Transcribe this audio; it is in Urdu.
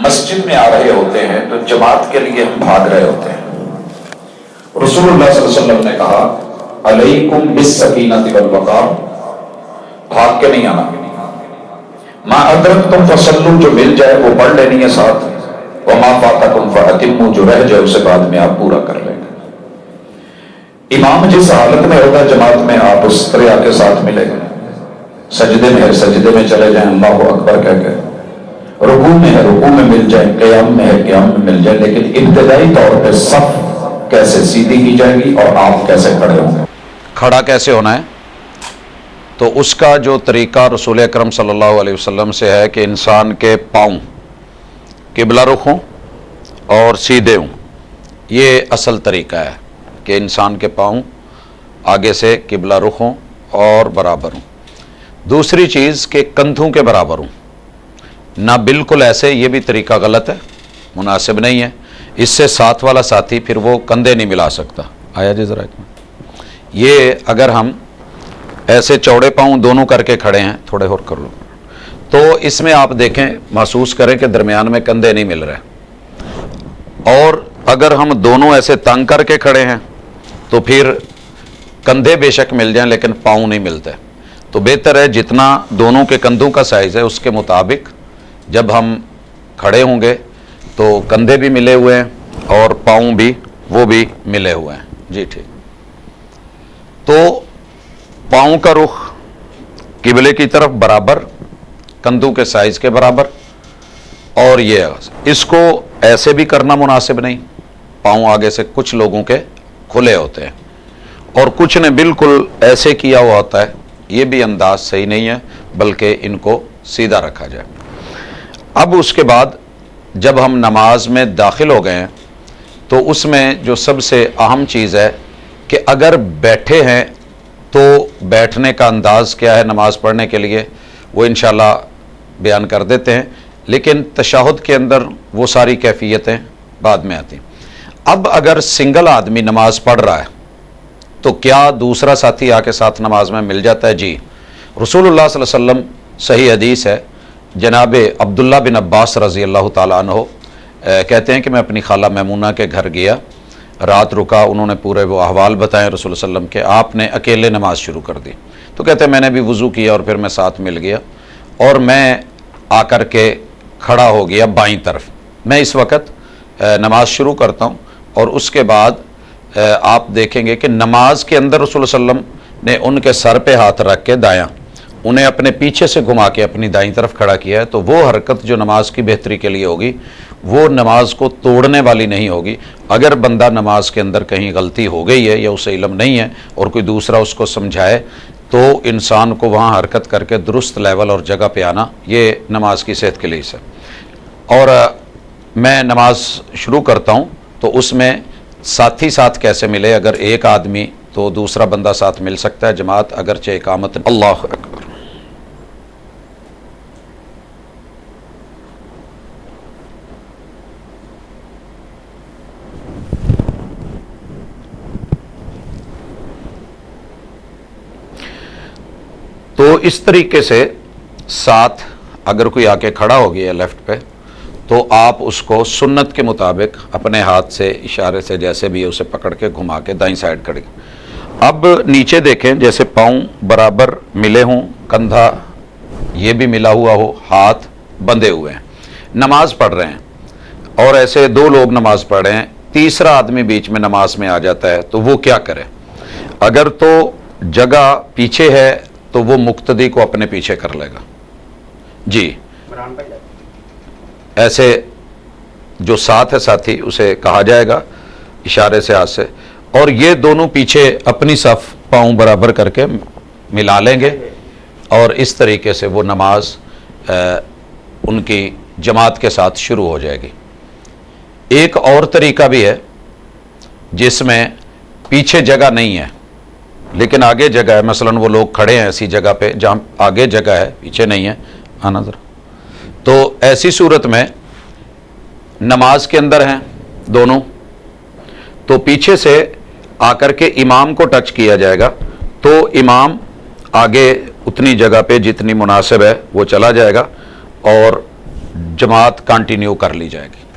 مسجد میں آ رہے ہوتے ہیں تو جماعت کے لیے ہم بھاگ رہے ہوتے ہیں. رسول اللہ صلی اللہ علیہ وسلم نے کہا علیکم بالسکینۃ والوقار، بھاگ کے نہیں آنا. ما ادرکتم فصلوا، جو مل جائے وہ پڑھ لینی ہے ساتھ. وما فاتکم فاتموا، جو رہ جائے اسے بعد میں آپ پورا کر لیں گے. امام جس حالت میں ہوگا جماعت میں آپ اس طرح کے ساتھ ملے گا. سجدے میں ہے سجدے میں چلے جائیں اللہ اکبر کہہ کے، رکوع میں ہے رکوع میں مل جائیں، قیام میں ہے قیام میں مل جائیں. لیکن ابتدائی طور پہ صف کیسے سیدھی کی جائے گی اور آپ کیسے کھڑے ہوں گے، کھڑا کیسے ہونا ہے، تو اس کا جو طریقہ رسول اکرم صلی اللہ علیہ وسلم سے ہے کہ انسان کے پاؤں قبلہ رخ ہوں اور سیدھے ہوں. یہ اصل طریقہ ہے کہ انسان کے پاؤں آگے سے قبلہ رخ ہوں اور برابر ہوں. دوسری چیز کہ کندھوں کے برابر ہوں، نہ بالکل ایسے، یہ بھی طریقہ غلط ہے، مناسب نہیں ہے. اس سے ساتھ والا ساتھی پھر وہ کندھے نہیں ملا سکتا. آیا جی ذرا ایک منٹ. یہ اگر ہم ایسے چوڑے پاؤں دونوں کر کے کھڑے ہیں، تھوڑے اور کر لو، تو اس میں آپ دیکھیں محسوس کریں کہ درمیان میں کندھے نہیں مل رہے. اور اگر ہم دونوں ایسے تنگ کر کے کھڑے ہیں تو پھر کندھے بے شک مل جائیں لیکن پاؤں نہیں ملتے. تو بہتر ہے جتنا دونوں کے کندھوں کا سائز ہے اس کے مطابق جب ہم کھڑے ہوں گے تو کندھے بھی ملے ہوئے ہیں اور پاؤں بھی وہ بھی ملے ہوئے ہیں. جی ٹھیک. تو پاؤں کا رخ قبلے کی طرف برابر، کندھوں کے سائز کے برابر. اور یہ اس کو ایسے بھی کرنا مناسب نہیں، پاؤں آگے سے کچھ لوگوں کے کھلے ہوتے ہیں اور کچھ نے بالکل ایسے کیا ہوا ہوتا ہے. یہ بھی انداز صحیح نہیں ہے، بلکہ ان کو سیدھا رکھا جائے. اب اس کے بعد جب ہم نماز میں داخل ہو گئے ہیں تو اس میں جو سب سے اہم چیز ہے کہ اگر بیٹھے ہیں تو بیٹھنے کا انداز کیا ہے نماز پڑھنے کے لیے، وہ انشاءاللہ بیان کر دیتے ہیں. لیکن تشہد کے اندر وہ ساری کیفیتیں بعد میں آتی. اب اگر سنگل آدمی نماز پڑھ رہا ہے تو کیا دوسرا ساتھی آ کے ساتھ نماز میں مل جاتا ہے؟ جی. رسول اللہ صلی اللہ علیہ وسلم، صحیح حدیث ہے، جناب عبداللہ بن عباس رضی اللہ تعالیٰ عنہ کہتے ہیں کہ میں اپنی خالہ میمونہ کے گھر گیا، رات رکا. انہوں نے پورے وہ احوال بتائے رسول اللہ علیہ وسلم کے. آپ نے اکیلے نماز شروع کر دی. تو کہتے ہیں میں نے بھی وضو کیا اور پھر میں ساتھ مل گیا اور میں آ کر کے کھڑا ہو گیا بائیں طرف. میں اس وقت نماز شروع کرتا ہوں اور اس کے بعد آپ دیکھیں گے کہ نماز کے اندر رسول اللہ علیہ وسلم نے ان کے سر پہ ہاتھ رکھ کے دایاں انہیں اپنے پیچھے سے گھما کے اپنی دائیں طرف کھڑا کیا ہے. تو وہ حرکت جو نماز کی بہتری کے لیے ہوگی وہ نماز کو توڑنے والی نہیں ہوگی. اگر بندہ نماز کے اندر کہیں غلطی ہو گئی ہے یا اسے علم نہیں ہے اور کوئی دوسرا اس کو سمجھائے تو انسان کو وہاں حرکت کر کے درست لیول اور جگہ پہ آنا یہ نماز کی صحت کے لیے ہے. اور میں نماز شروع کرتا ہوں تو اس میں ساتھی ساتھ کیسے ملے. اگر ایک آدمی تو دوسرا بندہ ساتھ مل سکتا ہے. جماعت اگرچہ اقامت. اللہ اکبر. تو اس طریقے سے ساتھ اگر کوئی آ کے کھڑا ہو گیا لیفٹ پہ تو آپ اس کو سنت کے مطابق اپنے ہاتھ سے اشارے سے جیسے بھی اسے پکڑ کے گھما کے دائیں سائڈ کھڑے. اب نیچے دیکھیں جیسے پاؤں برابر ملے ہوں، کندھا یہ بھی ملا ہوا ہو، ہاتھ بندھے ہوئے ہیں، نماز پڑھ رہے ہیں اور ایسے دو لوگ نماز پڑھ رہے ہیں، تیسرا آدمی بیچ میں نماز میں آ جاتا ہے تو وہ کیا کرے؟ اگر تو جگہ پیچھے ہے تو وہ مقتدی کو اپنے پیچھے کر لے گا. جی ایسے جو ساتھ ہے ساتھی اسے کہا جائے گا اشارے سے ہاتھ سے، اور یہ دونوں پیچھے اپنی صف پاؤں برابر کر کے ملا لیں گے اور اس طریقے سے وہ نماز ان کی جماعت کے ساتھ شروع ہو جائے گی. ایک اور طریقہ بھی ہے جس میں پیچھے جگہ نہیں ہے لیکن آگے جگہ ہے. مثلا وہ لوگ کھڑے ہیں ایسی جگہ پہ جہاں آگے جگہ ہے پیچھے نہیں ہے. آنا ذرا. تو ایسی صورت میں نماز کے اندر ہیں دونوں تو پیچھے سے آ کر کے امام کو ٹچ کیا جائے گا تو امام آگے اتنی جگہ پہ جتنی مناسب ہے وہ چلا جائے گا اور جماعت کنٹینیو کر لی جائے گی۔